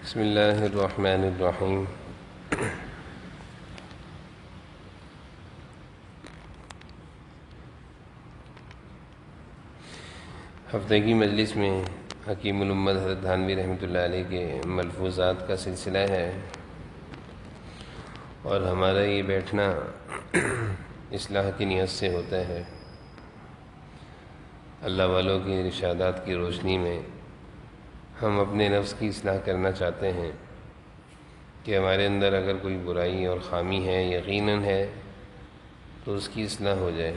بسم اللہ الرحمن الرحیم۔ ہفتہ کی مجلس میں حکیم الامت حضرت تھانوی رحمۃ اللہ علیہ کے ملفوظات کا سلسلہ ہے، اور ہمارا یہ بیٹھنا اصلاح کی نیت سے ہوتا ہے۔ اللہ والوں کی ارشادات کی روشنی میں ہم اپنے نفس کی اصلاح کرنا چاہتے ہیں کہ ہمارے اندر اگر کوئی برائی اور خامی ہے، یقیناً ہے، تو اس کی اصلاح ہو جائے۔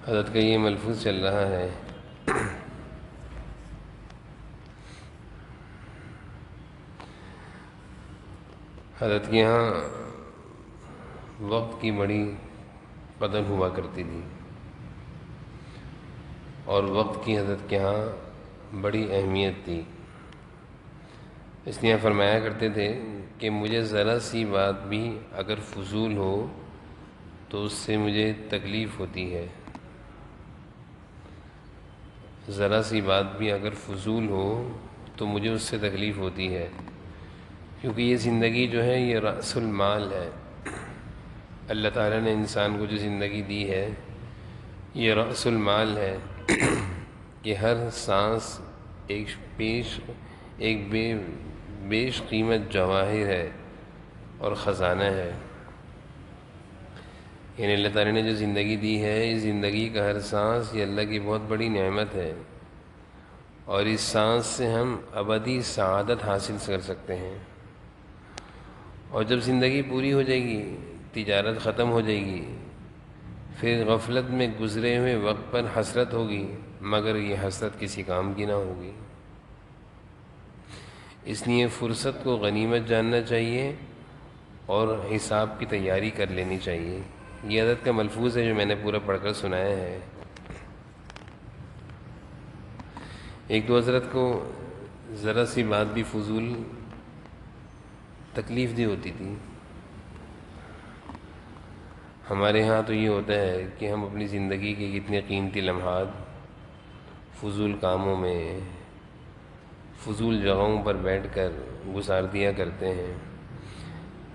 حضرت کا یہ ملفوظ چل رہا ہے، حضرت کے یہاں وقت کی بڑی قدر ہوا کرتی تھی، اور وقت کی حضرت کے ہاں بڑی اہمیت تھی۔ اس لیے فرمایا کرتے تھے کہ مجھے ذرا سی بات بھی اگر فضول ہو تو اس سے مجھے تکلیف ہوتی ہے، ذرا سی بات بھی اگر فضول ہو تو مجھے اس سے تکلیف ہوتی ہے، کیونکہ یہ زندگی جو ہے یہ رأس المال ہے۔ اللہ تعالیٰ نے انسان کو جو زندگی دی ہے یہ رأس المال ہے کہ ہر سانس ایک بیش قیمت جواہر ہے اور خزانہ ہے۔ یعنی اللہ تعالیٰ نے جو زندگی دی ہے، اس زندگی کا ہر سانس یہ اللہ کی بہت بڑی نعمت ہے، اور اس سانس سے ہم ابدی سعادت حاصل کر سکتے ہیں۔ اور جب زندگی پوری ہو جائے گی، تجارت ختم ہو جائے گی، پھر غفلت میں گزرے ہوئے وقت پر حسرت ہوگی، مگر یہ حسرت کسی کام کی نہ ہوگی۔ اس لیے فرصت کو غنیمت جاننا چاہیے اور حساب کی تیاری کر لینی چاہیے۔ یہ حضرت کا ملفوظ ہے جو میں نے پورا پڑھ کر سنایا ہے۔ ایک تو حضرت کو ذرا سی بات بھی فضول تکلیف دی ہوتی تھی۔ ہمارے ہاں تو یہ ہوتا ہے کہ ہم اپنی زندگی کے کتنے قیمتی لمحات فضول کاموں میں، فضول جگہوں پر بیٹھ کر گزار دیا کرتے ہیں۔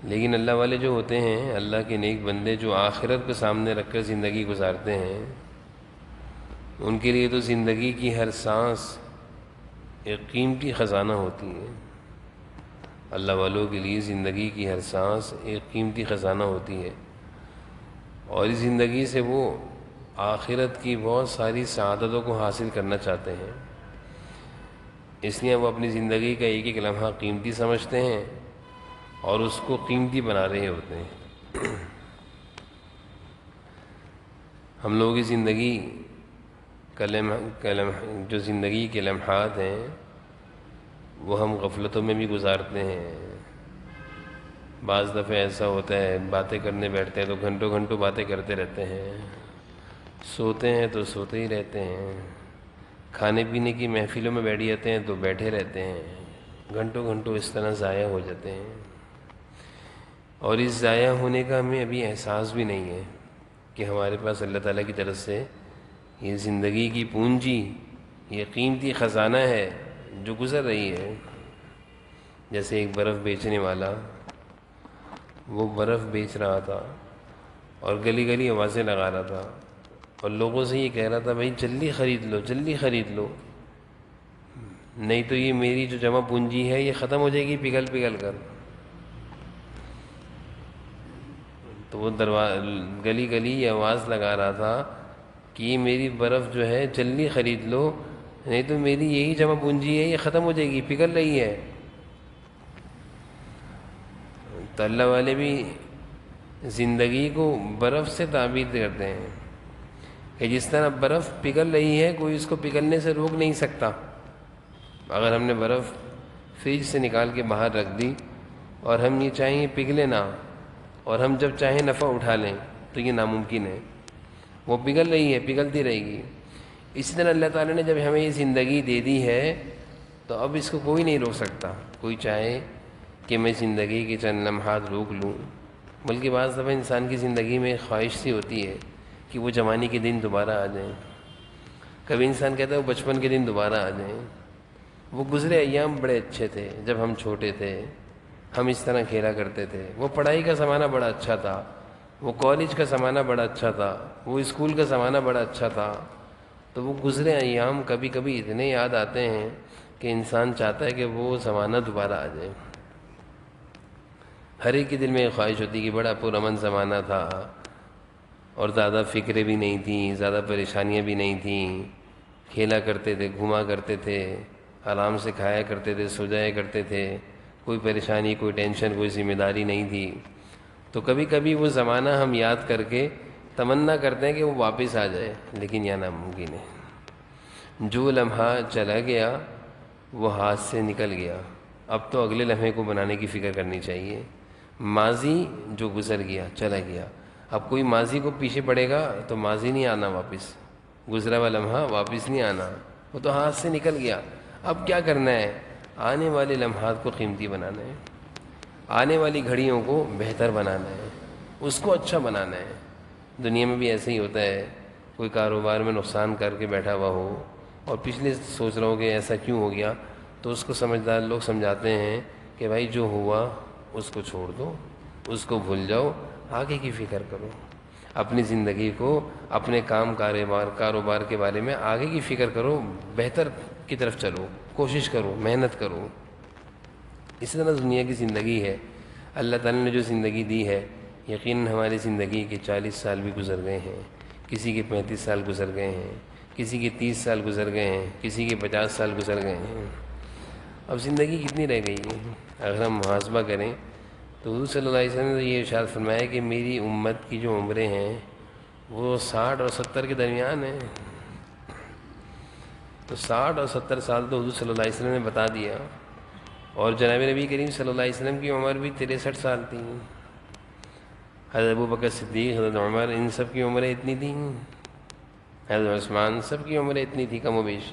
لیکن اللہ والے جو ہوتے ہیں، اللہ کے نیک بندے جو آخرت کو سامنے رکھ کر زندگی گزارتے ہیں، ان کے لیے تو زندگی کی ہر سانس ایک قیمتی خزانہ ہوتی ہے۔ اللہ والوں کے لیے زندگی کی ہر سانس ایک قیمتی خزانہ ہوتی ہے، اور اس زندگی سے وہ آخرت کی بہت ساری سعادتوں کو حاصل کرنا چاہتے ہیں۔ اس لیے وہ اپنی زندگی کا ایک ایک لمحہ قیمتی سمجھتے ہیں اور اس کو قیمتی بنا رہے ہوتے ہیں۔ ہم لوگوں کی زندگی جو زندگی کے لمحات ہیں وہ ہم غفلتوں میں بھی گزارتے ہیں۔ بعض دفعہ ایسا ہوتا ہے باتیں کرنے بیٹھتے ہیں تو گھنٹوں گھنٹوں باتیں کرتے رہتے ہیں، سوتے ہیں تو سوتے ہی رہتے ہیں، کھانے پینے کی محفلوں میں بیٹھ جاتے ہیں تو بیٹھے رہتے ہیں، گھنٹوں گھنٹوں اس طرح ضائع ہو جاتے ہیں، اور اس ضائع ہونے کا ہمیں ابھی احساس بھی نہیں ہے کہ ہمارے پاس اللہ تعالیٰ کی طرف سے یہ زندگی کی پونجی، یہ قیمتی خزانہ ہے جو گزر رہی ہے۔ جیسے ایک برف بیچنے والا، وہ برف بیچ رہا تھا اور گلی گلی آوازیں لگا رہا تھا، اور لوگوں سے یہ کہہ رہا تھا بھائی جلدی خرید لو، جلدی خرید لو، نہیں تو یہ میری جو جمع پونجی ہے یہ ختم ہو جائے گی پگھل پگھل کر۔ تو وہ گلی گلی یہ آواز لگا رہا تھا کہ یہ میری برف جو ہے جلدی خرید لو، نہیں تو میری یہی جمع پونجی ہے یہ ختم ہو جائے گی، پگھل رہی ہے۔ تو اللہ والے بھی زندگی کو برف سے تعبیر کرتے ہیں کہ جس طرح برف پگھل رہی ہے، کوئی اس کو پگھلنے سے روک نہیں سکتا۔ اگر ہم نے برف فریج سے نکال کے باہر رکھ دی اور ہم یہ چاہیں پگھلے نہ، اور ہم جب چاہیں نفع اٹھا لیں تو یہ ناممکن ہے، وہ پگھل رہی ہے، پگھلتی رہے گی۔ اسی طرح اللہ تعالیٰ نے جب ہمیں یہ زندگی دے دی ہے تو اب اس کو کوئی نہیں روک سکتا۔ کوئی چاہے کہ میں زندگی کے چند لمحات روک لوں، بلکہ بعض دفعہ انسان کی زندگی میں خواہش سی ہوتی ہے کہ وہ جوانی کے دن دوبارہ آ جائیں، کبھی انسان کہتا ہے وہ بچپن کے دن دوبارہ آ جائیں. وہ گزرے ایام بڑے اچھے تھے جب ہم چھوٹے تھے, ہم اس طرح کھیلا کرتے تھے. وہ پڑھائی کا زمانہ بڑا اچھا تھا, وہ کالج کا زمانہ بڑا اچھا تھا, وہ اسکول کا زمانہ بڑا اچھا تھا. تو وہ گزرے ایام کبھی کبھی اتنے یاد آتے ہیں کہ انسان چاہتا ہے کہ وہ زمانہ دوبارہ آ جائے. ہر ایک کے دل میں خواہش ہوتی کہ بڑا پرامن زمانہ تھا, اور زیادہ فکریں بھی نہیں تھیں, زیادہ پریشانیاں بھی نہیں تھیں. کھیلا کرتے تھے, گھوما کرتے تھے, آرام سے کھایا کرتے تھے, سو جایا کرتے تھے. کوئی پریشانی, کوئی ٹینشن, کوئی ذمہ داری نہیں تھی. تو کبھی کبھی وہ زمانہ ہم یاد کر کے تمنا کرتے ہیں کہ وہ واپس آ جائے, لیکن یہ ناممکن ہے. جو لمحہ چلا گیا وہ ہاتھ سے نکل گیا. اب تو اگلے لمحے کو بنانے کی فکر کرنی چاہیے. ماضی جو گزر گیا چلا گیا. اب کوئی ماضی کو پیچھے پڑے گا تو ماضی نہیں آنا واپس, گزرا ہوا لمحہ واپس نہیں آنا, وہ تو ہاتھ سے نکل گیا. اب کیا کرنا ہے؟ آنے والے لمحات کو قیمتی بنانا ہے, آنے والی گھڑیوں کو بہتر بنانا ہے, اس کو اچھا بنانا ہے. دنیا میں بھی ایسے ہی ہوتا ہے, کوئی کاروبار میں نقصان کر کے بیٹھا ہوا ہو اور پچھلے سوچ رہا ہو کہ ایسا کیوں ہو گیا, تو اس کو سمجھدار لوگ سمجھاتے ہیں کہ بھائی جو ہوا اس کو چھوڑ دو, اس کو بھول جاؤ, آگے کی فکر کرو. اپنی زندگی کو, اپنے کاروبار کے بارے میں آگے کی فکر کرو, بہتر کی طرف چلو, کوشش کرو, محنت کرو. اس طرح دنیا کی زندگی ہے. اللہ تعالیٰ نے جو زندگی دی ہے, یقیناً ہماری زندگی کے 40 سال بھی گزر گئے ہیں, کسی کے 35 سال گزر گئے ہیں, کسی کے 30 سال گزر گئے ہیں, کسی کے 50 سال گزر گئے ہیں. اب زندگی کتنی رہ گئی ہے؟ اگر ہم محاسبہ کریں تو حضور صلی اللہ علیہ وسلم نے یہ ارشاد فرمایا کہ میری امت کی جو عمریں ہیں وہ 60 اور 70 کے درمیان ہیں. تو 60 اور 70 سال تو حضور صلی اللہ علیہ وسلم نے بتا دیا, اور جناب نبی کریم صلی اللہ علیہ وسلم کی عمر بھی 63 سال تھی. حضرت ابوبکر صدیق, حضرت عمر, ان سب کی عمریں اتنی تھیں. حضرت عثمان, سب کی عمریں اتنی تھیں کم و بیش.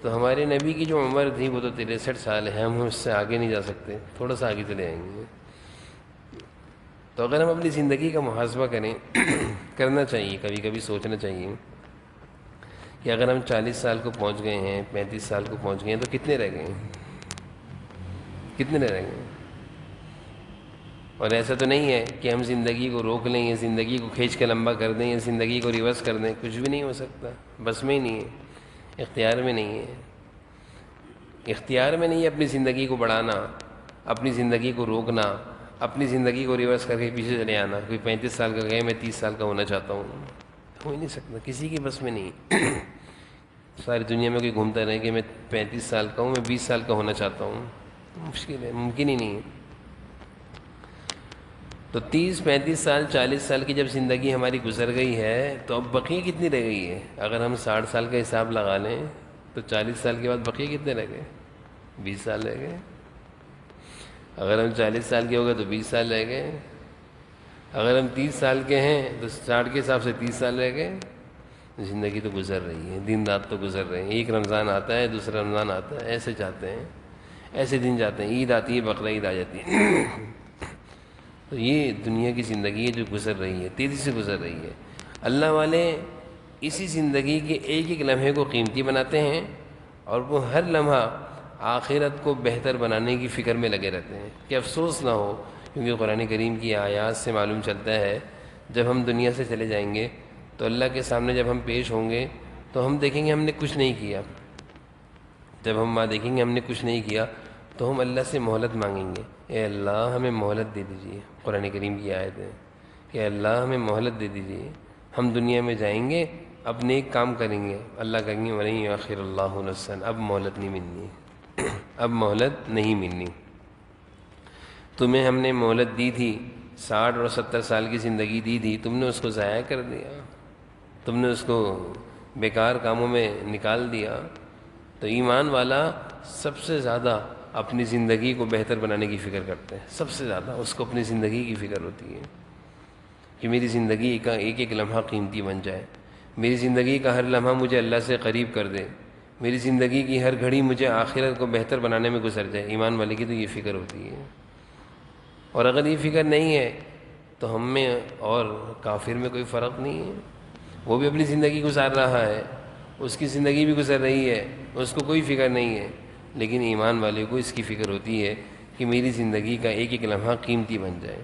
تو ہمارے نبی کی جو عمر تھی وہ تو 63 سال ہے, ہم اس سے آگے نہیں جا سکتے, تھوڑا سا آگے چلے آئیں گے. تو اگر ہم اپنی زندگی کا محاسبہ کریں, کرنا چاہیے, کبھی کبھی سوچنا چاہیے کہ اگر ہم 40 سال کو پہنچ گئے ہیں, 35 سال کو پہنچ گئے ہیں, تو کتنے رہ گئے ہیں, کتنے رہ گئے ہیں. اور ایسا تو نہیں ہے کہ ہم زندگی کو روک لیں, یا زندگی کو کھینچ کے لمبا کر دیں, یا زندگی کو ریورس کر دیں. کچھ بھی نہیں ہو سکتا, بس میں ہی نہیں ہے, اختیار میں نہیں ہے. اختیار میں نہیں ہے اپنی زندگی کو بڑھانا, اپنی زندگی کو روکنا, اپنی زندگی کو ریورس کر کے پیچھے چلے آنا. کوئی 35 سال کا گئے, میں 30 سال کا ہونا چاہتا ہوں, ہو ہی نہیں سکتا, کسی کی بس میں نہیں. ساری دنیا میں کوئی گھومتا رہے کہ میں 35 سال کا ہوں, میں 20 سال کا ہونا چاہتا ہوں, مشکل ہے, ممکن ہی نہیں ہے. تو 30 35 سال 40 سال کی جب زندگی ہماری گزر گئی ہے, تو اب بقیہ کتنی رہ گئی ہے؟ اگر ہم 60 سال کا حساب لگا لیں تو 40 سال کے بعد بقیہ کتنے رہ گئے؟ 20 سال رہ گئے. اگر ہم 40 سال کے ہو گئے تو 20 سال رہ گئے. اگر ہم 30 سال کے ہیں تو 60 کے حساب سے 30 سال رہ گئے. زندگی تو گزر رہی ہے, دن رات تو گزر رہے ہیں. ایک رمضان آتا ہے, دوسرا رمضان آتا ہے, ایسے جاتے ہیں, ایسے دن جاتے ہیں. عید آتی ہے, بقرعید آ جاتی ہے. تو یہ دنیا کی زندگی ہے جو گزر رہی ہے, تیزی سے گزر رہی ہے. اللہ والے اسی زندگی کے ایک ایک لمحے کو قیمتی بناتے ہیں, اور وہ ہر لمحہ آخرت کو بہتر بنانے کی فکر میں لگے رہتے ہیں کہ افسوس نہ ہو. کیونکہ قرآن کریم کی آیات سے معلوم چلتا ہے جب ہم دنیا سے چلے جائیں گے تو اللہ کے سامنے جب ہم پیش ہوں گے تو ہم دیکھیں گے ہم نے کچھ نہیں کیا. جب ہم دیکھیں گے ہم نے کچھ نہیں کیا تو ہم اللہ سے مہلت مانگیں گے, اے اللہ ہمیں مہلت دے دیجیے. قرآن کریم کی آیت ہے کہ اللہ ہمیں مہلت دے دیجیے. ہم دنیا میں جائیں گے, اپنے ایک کام کریں گے, اللہ کہیں گے وَلَن يُؤَخِّرَ اللَّهُ نَفْسًا, اب مہلت نہیں ملنی, اب مہلت نہیں ملنی. تمہیں ہم نے مہلت دی تھی, 60 اور 70 سال کی زندگی دی تھی, تم نے اس کو ضائع کر دیا, تم نے اس کو بیکار کاموں میں نکال دیا. تو ایمان والا سب سے زیادہ اپنی زندگی کو بہتر بنانے کی فکر کرتے ہیں. سب سے زیادہ اس کو اپنی زندگی کی فکر ہوتی ہے کہ میری زندگی کا ایک ایک لمحہ قیمتی بن جائے, میری زندگی کا ہر لمحہ مجھے اللہ سے قریب کر دے, میری زندگی کی ہر گھڑی مجھے آخرت کو بہتر بنانے میں گزر جائے. ایمان والے کی تو یہ فکر ہوتی ہے. اور اگر یہ فکر نہیں ہے تو ہم میں اور کافر میں کوئی فرق نہیں ہے. وہ بھی اپنی زندگی گزار رہا ہے، اس کی زندگی بھی گزر رہی ہے، اس کو کوئی فکر نہیں ہے، لیکن ایمان والے کو اس کی فکر ہوتی ہے کہ میری زندگی کا ایک ایک لمحہ قیمتی بن جائے۔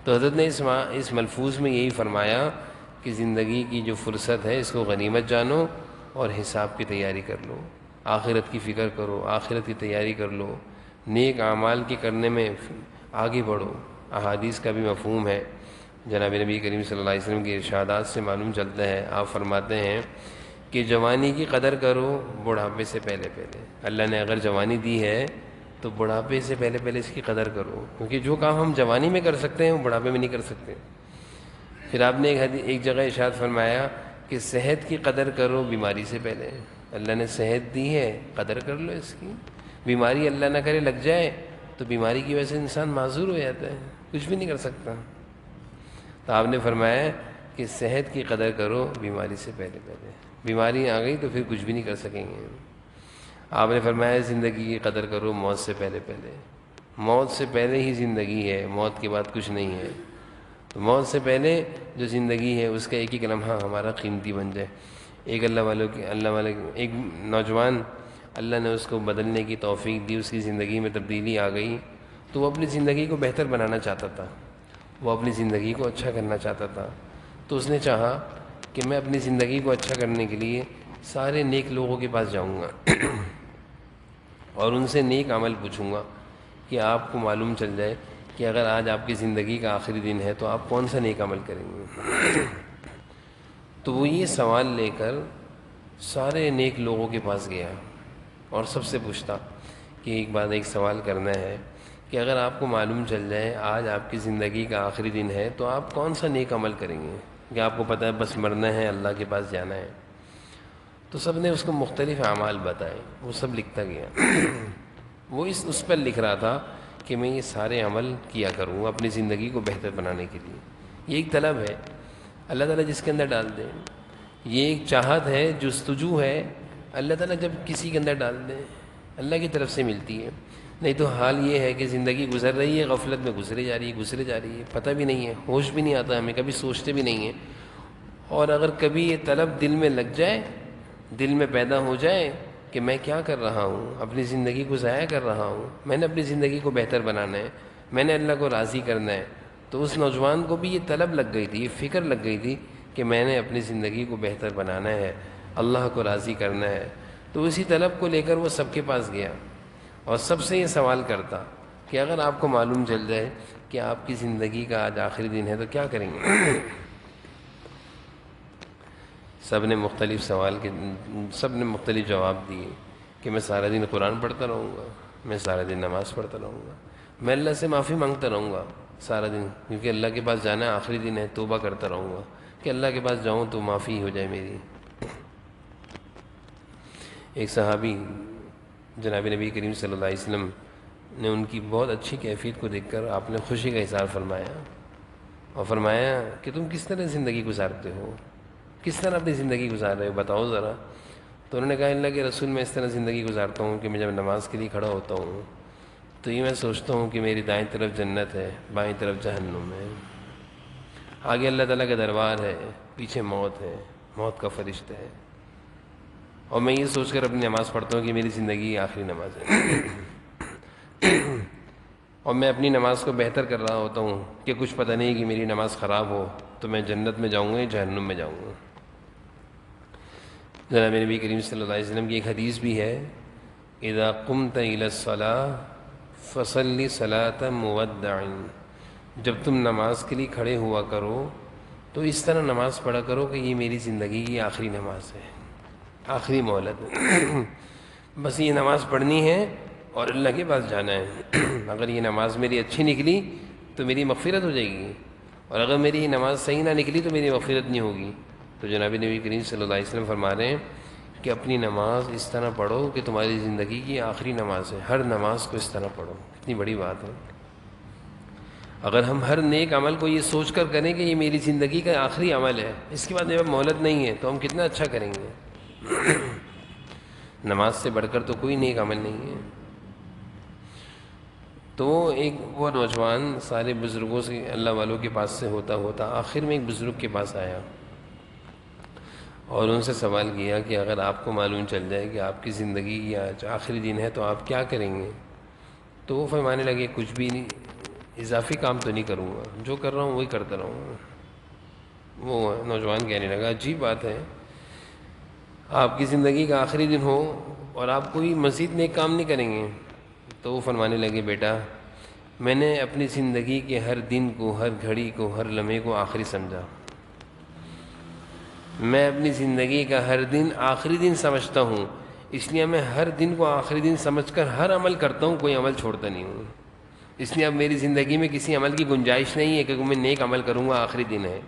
تو حضرت نے اس ملفوظ میں یہی فرمایا کہ زندگی کی جو فرصت ہے اس کو غنیمت جانو اور حساب کی تیاری کر لو، آخرت کی فکر کرو، آخرت کی تیاری کر لو، نیک اعمال کے کرنے میں آگے بڑھو۔ احادیث کا بھی مفہوم ہے، جناب نبی کریم صلی اللہ علیہ وسلم کے ارشادات سے معلوم چلتا ہے، آپ فرماتے ہیں کہ جوانی کی قدر کرو بڑھاپے سے پہلے پہلے۔ اللہ نے اگر جوانی دی ہے تو بڑھاپے سے پہلے پہلے اس کی قدر کرو، کیونکہ جو کام ہم جوانی میں کر سکتے ہیں وہ بڑھاپے میں نہیں کر سکتے۔ پھر آپ نے ایک جگہ ارشاد فرمایا کہ صحت کی قدر کرو بیماری سے پہلے۔ اللہ نے صحت دی ہے، قدر کر لو اس کی، بیماری اللہ نہ کرے لگ جائے تو بیماری کی وجہ سے انسان معذور ہو جاتا ہے، کچھ بھی نہیں کر سکتا۔ تو آپ نے فرمایا کہ صحت کی قدر کرو بیماری سے پہلے پہلے، بیماری آ گئی تو پھر کچھ بھی نہیں کر سکیں گے۔ آپ نے فرمایا زندگی کی قدر کرو موت سے پہلے پہلے، موت سے پہلے ہی زندگی ہے، موت کے بعد کچھ نہیں ہے۔ تو موت سے پہلے جو زندگی ہے اس کا ایک ایک لمحہ ہمارا قیمتی بن جائے۔ ایک اللہ والے ایک نوجوان، اللہ نے اس کو بدلنے کی توفیق دی، اس کی زندگی میں تبدیلی آ گئی، تو وہ اپنی زندگی کو بہتر بنانا چاہتا تھا، وہ اپنی زندگی کو اچھا کرنا چاہتا تھا۔ تو اس نے چاہا کہ میں اپنی زندگی کو اچھا کرنے کے لیے سارے نیک لوگوں کے پاس جاؤں گا اور ان سے نیک عمل پوچھوں گا کہ آپ کو معلوم چل جائے کہ اگر آج آپ کی زندگی کا آخری دن ہے تو آپ کون سا نیک عمل کریں گے۔ تو وہ یہ سوال لے کر سارے نیک لوگوں کے پاس گیا اور سب سے پوچھتا کہ ایک سوال کرنا ہے کہ اگر آپ کو معلوم چل جائے آج آپ کی زندگی کا آخری دن ہے تو آپ کون سا نیک عمل کریں گے، کہ آپ کو پتہ ہے بس مرنا ہے، اللہ کے پاس جانا ہے۔ تو سب نے اس کو مختلف اعمال بتائے، وہ سب لکھتا گیا۔ وہ اس پر لکھ رہا تھا کہ میں یہ سارے عمل کیا کروں اپنی زندگی کو بہتر بنانے کے لیے۔ یہ ایک طلب ہے اللہ تعالیٰ جس کے اندر ڈال دے، یہ ایک چاہت ہے، جستجو ہے، اللہ تعالیٰ جب کسی کے اندر ڈال دے اللہ کی طرف سے ملتی ہے۔ نہیں تو حال یہ ہے کہ زندگی گزر رہی ہے، غفلت میں گزرے جا رہی ہے، پتہ بھی نہیں ہے، ہوش بھی نہیں آتا ہمیں، کبھی سوچتے بھی نہیں ہیں۔ اور اگر کبھی یہ طلب دل میں لگ جائے، دل میں پیدا ہو جائے کہ میں کیا کر رہا ہوں، اپنی زندگی کو ضائع کر رہا ہوں، میں نے اپنی زندگی کو بہتر بنانا ہے، میں نے اللہ کو راضی کرنا ہے، تو اس نوجوان کو بھی یہ طلب لگ گئی تھی، یہ فکر لگ گئی تھی کہ میں نے اپنی زندگی کو بہتر بنانا ہے، اللہ کو راضی کرنا ہے۔ تو اسی طلب کو لے کر وہ سب کے پاس گیا اور سب سے یہ سوال کرتا کہ اگر آپ کو معلوم چل جائے کہ آپ کی زندگی کا آج آخری دن ہے تو کیا کریں گے۔ سب نے مختلف جواب دیے کہ میں سارا دن قرآن پڑھتا رہوں گا، میں سارا دن نماز پڑھتا رہوں گا، میں اللہ سے معافی مانگتا رہوں گا سارا دن، کیونکہ اللہ کے پاس جانا ہے، آخری دن ہے، توبہ کرتا رہوں گا کہ اللہ کے پاس جاؤں تو معافی ہو جائے میری۔ ایک صحابی جناب نبی کریم صلی اللہ علیہ وسلم نے ان کی بہت اچھی کیفیت کو دیکھ کر آپ نے خوشی کا اظہار فرمایا اور فرمایا کہ تم کس طرح زندگی گزارتے ہو، کس طرح اپنی زندگی گزار رہے ہو، بتاؤ ذرا۔ تو انہوں نے کہا اللہ کے رسول میں اس طرح زندگی گزارتا ہوں کہ میں جب نماز کے لیے کھڑا ہوتا ہوں تو یہ میں سوچتا ہوں کہ میری دائیں طرف جنت ہے، بائیں طرف جہنم ہے، آگے اللہ تعالیٰ کا دربار ہے، پیچھے موت ہے، موت کا فرشتہ ہے، اور میں یہ سوچ کر اپنی نماز پڑھتا ہوں کہ میری زندگی آخری نماز ہے اور میں اپنی نماز کو بہتر کر رہا ہوتا ہوں کہ کچھ پتہ نہیں کہ میری نماز خراب ہو تو میں جنت میں جاؤں گا یا جہنم میں جاؤں گا۔ جناب نبی کریم صلی اللہ علیہ وسلم کی ایک حدیث بھی ہے، اذا قمت الى الصلاة فصلی صلاة مودع، جب تم نماز کے لیے کھڑے ہوا کرو تو اس طرح نماز پڑھا کرو کہ یہ میری زندگی کی آخری نماز ہے، آخری مہلت ہے، بس یہ نماز پڑھنی ہے اور اللہ کے پاس جانا ہے۔ اگر یہ نماز میری اچھی نکلی تو میری مغفرت ہو جائے گی، اور اگر میری یہ نماز صحیح نہ نکلی تو میری مغفرت نہیں ہوگی۔ تو جناب نبی کریم صلی اللہ علیہ وسلم فرما رہے ہیں کہ اپنی نماز اس طرح پڑھو کہ تمہاری زندگی کی آخری نماز ہے، ہر نماز کو اس طرح پڑھو، کتنی بڑی بات ہے۔ اگر ہم ہر نیک عمل کو یہ سوچ کر کریں کہ یہ میری زندگی کا آخری عمل ہے، اس کے بعد میرا مہلت نہیں ہے، تو ہم کتنا اچھا کریں گے۔ نماز سے بڑھ کر تو کوئی نیک عمل نہیں ہے۔ تو وہ نوجوان سارے بزرگوں سے، اللہ والوں کے پاس سے ہوتا ہوتا آخر میں ایک بزرگ کے پاس آیا اور ان سے سوال کیا کہ اگر آپ کو معلوم چل جائے کہ آپ کی زندگی کی آج آخری دن ہے تو آپ کیا کریں گے؟ تو وہ فرمانے لگے کچھ بھی نہیں، اضافی کام تو نہیں کروں گا، جو کر رہا ہوں وہی کرتا رہوں گا۔ وہ نوجوان کہنے لگا عجیب بات ہے، آپ کی زندگی کا آخری دن ہو اور آپ کوئی مزید نیک کام نہیں کریں گے؟ تو وہ فرمانے لگے بیٹا میں نے اپنی زندگی کے ہر دن کو، ہر گھڑی کو، ہر لمحے کو آخری سمجھا۔ میں اپنی زندگی کا ہر دن آخری دن سمجھتا ہوں، اس لیے میں ہر دن کو آخری دن سمجھ کر ہر عمل کرتا ہوں، کوئی عمل چھوڑتا نہیں ہوں۔ اس لیے اب میری زندگی میں کسی عمل کی گنجائش نہیں ہے کہ میں نیک عمل کروں گا آخری دن ہے۔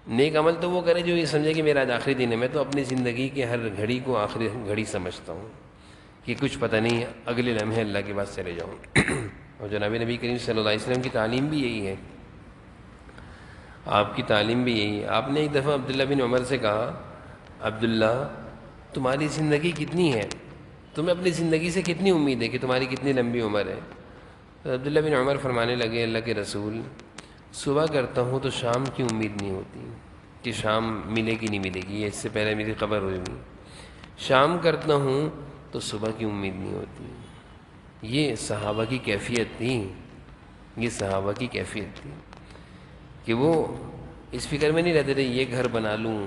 نیک عمل تو وہ کرے جو یہ سمجھے کہ میرا آج آخری دن ہے۔ میں تو اپنی زندگی کے ہر گھڑی کو آخری گھڑی سمجھتا ہوں کہ کچھ پتہ نہیں اگلے لمحے اللہ کے پاس چلے جاؤں۔ اور جناب نبی کریم صلی اللہ علیہ وسلم کی تعلیم بھی یہی ہے، آپ کی تعلیم بھی یہی ہے۔ آپ نے ایک دفعہ عبداللہ بن عمر سے کہا عبداللہ تمہاری زندگی کتنی ہے، تمہیں اپنی زندگی سے کتنی امید ہے کہ تمہاری کتنی لمبی عمر ہے؟ تو عبداللہ بن عمر فرمانے لگے اللہ کے رسول صبح کرتا ہوں تو شام کی امید نہیں ہوتی کہ شام ملے گی نہیں ملے گی، اس سے پہلے میری قبر ہوئی ہوئی۔ شام کرتا ہوں تو صبح کی امید نہیں ہوتی۔ یہ صحابہ کی کیفیت تھی، یہ صحابہ کی کیفیت تھی کہ وہ اس فکر میں نہیں رہتے تھے یہ گھر بنا لوں،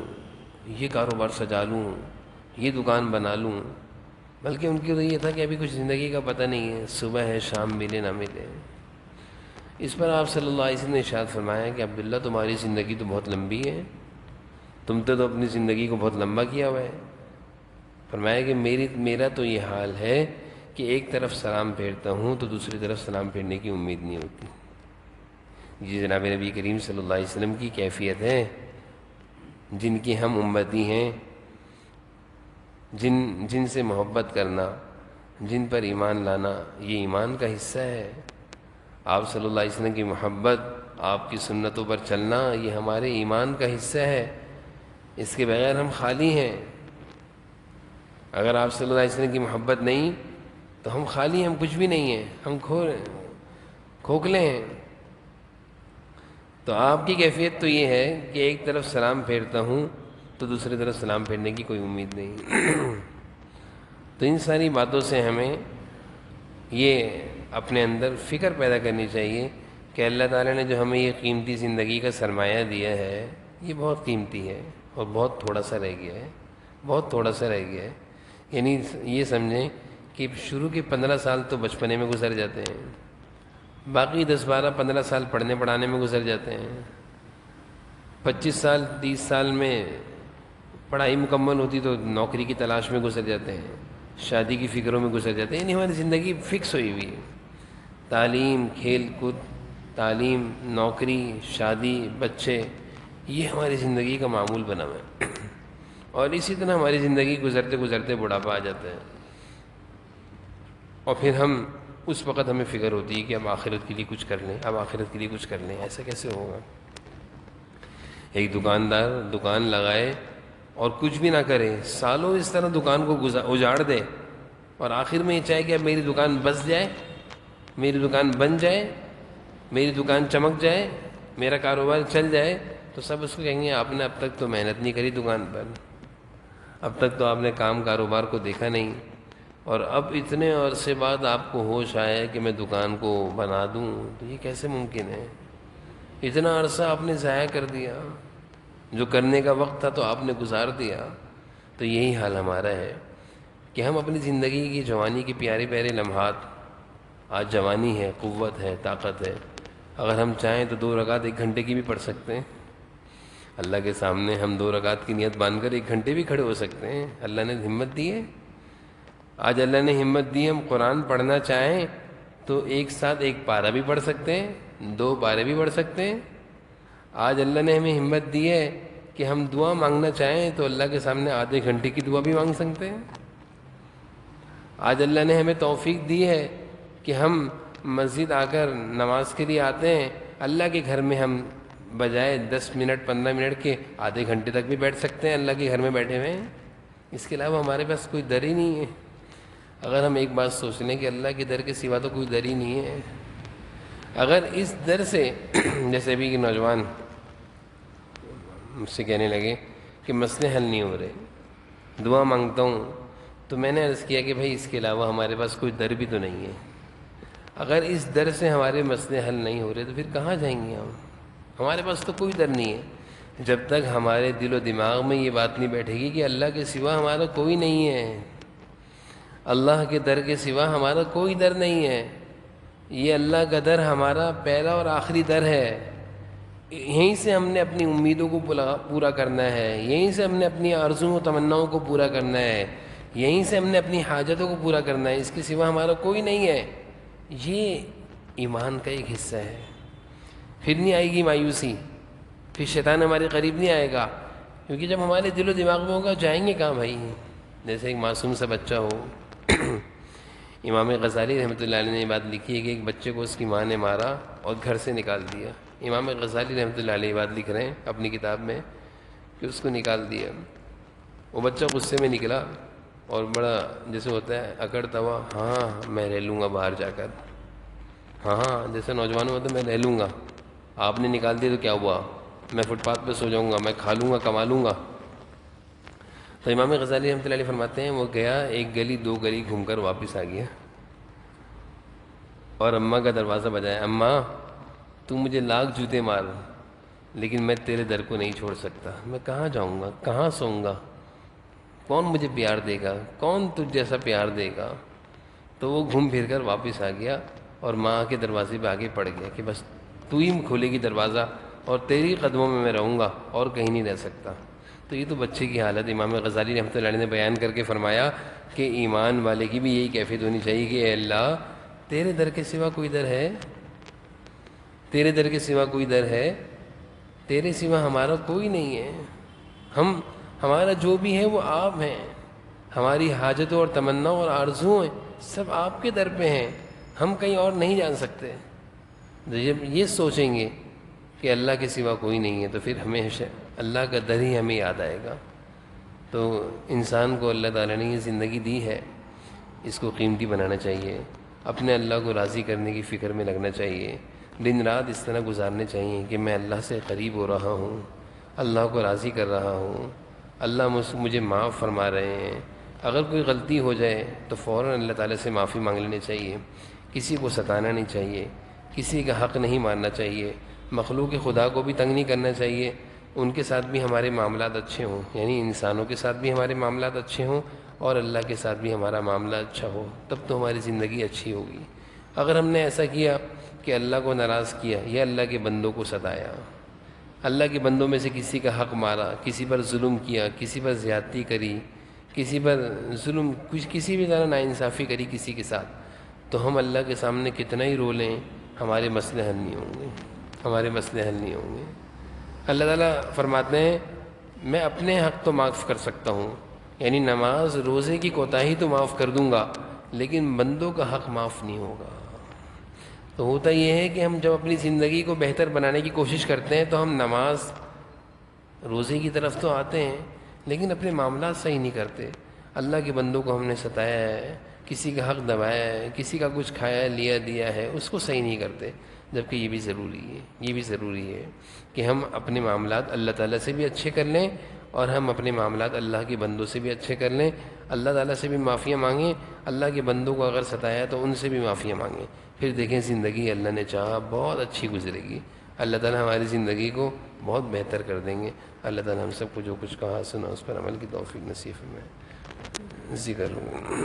یہ کاروبار سجا لوں، یہ دکان بنا لوں، بلکہ ان کی تو یہ تھا کہ ابھی کچھ زندگی کا پتہ نہیں ہے، صبح ہے شام ملے نہ ملے۔ اس پر آپ صلی اللہ علیہ وسلم نے ارشاد فرمایا کہ عبداللہ تمہاری زندگی تو بہت لمبی ہے، تم تو اپنی زندگی کو بہت لمبا کیا ہوا ہے۔ فرمایا کہ میرا تو یہ حال ہے کہ ایک طرف سلام پھیرتا ہوں تو دوسری طرف سلام پھیرنے کی امید نہیں ہوتی۔ یہ جناب نبی کریم صلی اللہ علیہ وسلم کی کیفیت ہے، جن کی ہم امتی ہیں، جن سے محبت کرنا، جن پر ایمان لانا، یہ ایمان کا حصہ ہے۔ آپ صلی اللہ علیہ وسلم کی محبت، آپ کی سنتوں پر چلنا، یہ ہمارے ایمان کا حصہ ہے۔ اس کے بغیر ہم خالی ہیں۔ اگر آپ صلی اللہ علیہ وسلم کی محبت نہیں تو ہم خالی ہیں، ہم کچھ بھی نہیں ہیں، ہم کھوکھلے ہیں۔ تو آپ کی کیفیت تو یہ ہے کہ ایک طرف سلام پھیرتا ہوں تو دوسری طرف سلام پھیرنے کی کوئی امید نہیں۔ تو ان ساری باتوں سے ہمیں یہ اپنے اندر فکر پیدا کرنی چاہیے کہ اللہ تعالیٰ نے جو ہمیں یہ قیمتی زندگی کا سرمایہ دیا ہے یہ بہت قیمتی ہے اور بہت تھوڑا سا رہ گیا ہے، بہت تھوڑا سا رہ گیا ہے۔ یعنی یہ سمجھیں کہ شروع کے 15 سال تو بچپنے میں گزر جاتے ہیں، باقی 10 12 15 سال پڑھنے پڑھانے میں گزر جاتے ہیں، 25 سال 30 سال میں پڑھائی مکمل ہوتی تو نوکری کی تلاش میں گزر جاتے ہیں، شادی کی فکروں میں گزر جاتے ہیں۔ یعنی ہماری زندگی فکس ہوئی ہوئی ہے، تعلیم، کھیل کود، تعلیم، نوکری، شادی، بچے، یہ ہماری زندگی کا معمول بنا ہوا ہے۔ اور اسی طرح ہماری زندگی گزرتے گزرتے بڑھاپا آ جاتا ہے، اور پھر ہم اس وقت ہمیں فکر ہوتی ہے کہ اب آخرت کے لیے کچھ کر لیں، اب آخرت کے لیے کچھ کر لیں۔ ایسا کیسے ہوگا؟ ایک دکاندار دکان لگائے اور کچھ بھی نہ کرے، سالوں اس طرح دکان کو اجاڑ دے، اور آخر میں یہ چاہے کہ اب میری دکان بس جائے، میری دکان بن جائے، میری دکان چمک جائے، میرا کاروبار چل جائے، تو سب اس کو کہیں گے آپ نے اب تک تو محنت نہیں کری دکان پر، اب تک تو آپ نے کام کاروبار کو دیکھا نہیں، اور اب اتنے عرصے بعد آپ کو ہوش آیا کہ میں دکان کو بنا دوں، تو یہ کیسے ممکن ہے؟ اتنا عرصہ آپ نے ضائع کر دیا، جو کرنے کا وقت تھا تو آپ نے گزار دیا۔ تو یہی حال ہمارا ہے کہ ہم اپنی زندگی کی جوانی کے پیارے پیارے لمحات، آج جوانی ہے، قوت ہے، طاقت ہے، اگر ہم چاہیں تو 2 رکعت 1 گھنٹے کی بھی پڑھ سکتے ہیں۔ اللہ کے سامنے ہم 2 رکعت کی نیت باندھ کر 1 گھنٹے بھی کھڑے ہو سکتے ہیں، اللہ نے ہمت دی ہے۔ آج اللہ نے ہمت دی، ہم قرآن پڑھنا چاہیں تو ایک ساتھ 1 پارہ بھی پڑھ سکتے ہیں، 2 پارے بھی پڑھ سکتے ہیں۔ آج اللہ نے ہمیں ہمت دی ہے کہ ہم دعا مانگنا چاہیں تو اللہ کے سامنے آدھے گھنٹے کی دعا بھی مانگ سکتے ہیں۔ آج اللہ نے ہمیں توفیق دی ہے کہ ہم مسجد آ کر نماز کے لیے آتے ہیں، اللہ کے گھر میں ہم بجائے 10 منٹ 15 منٹ کے آدھے گھنٹے تک بھی بیٹھ سکتے ہیں، اللہ کے گھر میں بیٹھے ہوئے ہیں۔ اس کے علاوہ ہمارے پاس کوئی در ہی نہیں ہے۔ اگر ہم ایک بات سوچ لیں کہ اللہ کے در کے سوا تو کوئی در ہی نہیں ہے، اگر اس در سے جیسے ابھی کہ نوجوان مجھ سے کہنے لگے کہ مسئلے حل نہیں ہو رہے، دعا مانگتا ہوں تو میں نے عرض کیا کہ بھائی اس کے علاوہ ہمارے پاس کوئی در بھی تو نہیں ہے، اگر اس در سے ہمارے مسئلے حل نہیں ہو رہے تو پھر کہاں جائیں گے ہم؟ ہمارے پاس تو کوئی در نہیں ہے۔ جب تک ہمارے دل و دماغ میں یہ بات نہیں بیٹھے گی کہ اللہ کے سوا ہمارا کوئی نہیں ہے، اللہ کے در کے سوا ہمارا کوئی در نہیں ہے، یہ اللہ کا در ہمارا پہلا اور آخری در ہے، یہیں سے ہم نے اپنی امیدوں کو پورا کرنا ہے، یہیں سے ہم نے اپنی آرزوؤں و تمناؤں کو پورا کرنا ہے، یہیں سے ہم نے اپنی حاجتوں کو پورا کرنا ہے، اس کے سوا ہمارا کوئی نہیں ہے۔ یہ ایمان کا ایک حصہ ہے۔ پھر نہیں آئے گی مایوسی، پھر شیطان ہمارے قریب نہیں آئے گا، کیونکہ جب ہمارے دل و دماغ میں ہوگا جائیں گے کہاں بھائی؟ جیسے ایک معصوم سا بچہ ہو، امام غزالی رحمۃ اللہ علیہ نے یہ بات لکھی ہے کہ ایک بچے کو اس کی ماں نے مارا اور گھر سے نکال دیا۔ امام غزالی رحمۃ اللہ علیہ یہ بات لکھ رہے ہیں اپنی کتاب میں کہ اس کو نکال دیا۔ وہ بچہ غصے میں نکلا اور بڑا جیسے ہوتا ہے اکڑتا ہوا، ہاں میں رہ لوں گا باہر جا کر، ہاں جیسے نوجوانوں ہوتا ہے میں رہ لوں گا، آپ نے نکال دیا تو کیا ہوا، میں فٹ پاتھ پہ سو جاؤں گا، میں کھا لوں گا کما لوں گا۔ تو امام غزالی رحمۃ اللہ علیہ فرماتے ہیں وہ گیا، ایک گلی دو گلی گھوم کر واپس آ گیا اور اماں کا دروازہ بجایا، اماں تو مجھے لاکھ جوتے مار لیکن میں تیرے در کو نہیں چھوڑ سکتا، میں کہاں جاؤں گا، کہاں سوؤں گا، کون مجھے پیار دے گا، کون تجھ جیسا پیار دے گا؟ تو وہ گھوم پھر کر واپس آ گیا اور ماں کے دروازے پہ آگے پڑ گیا کہ بس تو ہی کھولے گی دروازہ اور تیری قدموں میں رہوں گا اور کہیں نہیں رہ سکتا۔ تو یہ تو بچے کی حالت امام غزالی رحمۃ اللہ علیہ نے بیان کر کے فرمایا کہ ایمان والے کی بھی یہی کیفیت ہونی چاہیے کہ اے اللہ تیرے در کے سوا کوئی در ہے، تیرے در کے سوا کوئی در ہے، تیرے سوا ہمارا کوئی نہیں ہے، ہمارا جو بھی ہے وہ آپ ہیں، ہماری حاجتوں اور تمناؤں اور آرزوؤں سب آپ کے در پہ ہیں، ہم کہیں اور نہیں جان سکتے۔ جب یہ سوچیں گے کہ اللہ کے سوا کوئی نہیں ہے تو پھر ہمیشہ اللہ کا در ہی ہمیں یاد آئے گا۔ تو انسان کو اللہ تعالیٰ نے یہ زندگی دی ہے، اس کو قیمتی بنانا چاہیے، اپنے اللہ کو راضی کرنے کی فکر میں لگنا چاہیے، دن رات اس طرح گزارنے چاہیے کہ میں اللہ سے قریب ہو رہا ہوں، اللہ کو راضی کر رہا ہوں، اللہ مجھے معاف فرما رہے ہیں۔ اگر کوئی غلطی ہو جائے تو فوراً اللہ تعالیٰ سے معافی مانگ لینی چاہیے، کسی کو ستانا نہیں چاہیے، کسی کا حق نہیں ماننا چاہیے، مخلوق خدا کو بھی تنگ نہیں کرنا چاہیے، ان کے ساتھ بھی ہمارے معاملات اچھے ہوں، یعنی انسانوں کے ساتھ بھی ہمارے معاملات اچھے ہوں اور اللہ کے ساتھ بھی ہمارا معاملہ اچھا ہو، تب تو ہماری زندگی اچھی ہوگی۔ اگر ہم نے ایسا کیا کہ اللہ کو ناراض کیا یا اللہ کے بندوں کو ستایا، اللہ کے بندوں میں سے کسی کا حق مارا، کسی پر ظلم کیا، کسی پر زیادتی کری، کسی پر ظلم کسی بھی طرح ناانصافی کری کسی کے ساتھ، تو ہم اللہ کے سامنے کتنا ہی رو لیں ہمارے مسئلے حل نہیں ہوں گے، ہمارے مسئلے حل نہیں ہوں گے۔ اللہ تعالیٰ فرماتے ہیں میں اپنے حق تو معاف کر سکتا ہوں، یعنی نماز روزے کی کوتاہی تو معاف کر دوں گا لیکن بندوں کا حق معاف نہیں ہوگا۔ تو ہوتا یہ ہے کہ ہم جب اپنی زندگی کو بہتر بنانے کی کوشش کرتے ہیں تو ہم نماز روزے کی طرف تو آتے ہیں لیکن اپنے معاملات صحیح نہیں کرتے، اللہ کے بندوں کو ہم نے ستایا ہے، کسی کا حق دبایا ہے، کسی کا کچھ کھایا لیا دیا ہے، اس کو صحیح نہیں کرتے، جبکہ یہ بھی ضروری ہے، یہ بھی ضروری ہے کہ ہم اپنے معاملات اللہ تعالیٰ سے بھی اچھے کر لیں اور ہم اپنے معاملات اللہ کے بندوں سے بھی اچھے کر لیں، اللہ تعالیٰ سے بھی معافیاں مانگیں، اللہ کے بندوں کو اگر ستایا تو ان سے بھی معافیاں مانگیں، پھر دیکھیں زندگی اللہ نے چاہا بہت اچھی گزرے گی، اللہ تعالیٰ ہماری زندگی کو بہت بہتر کر دیں گے۔ اللہ تعالیٰ ہم سب کو جو کچھ کہا سنا اس پر عمل کی توفیق نصیب میں ذکر ہوں۔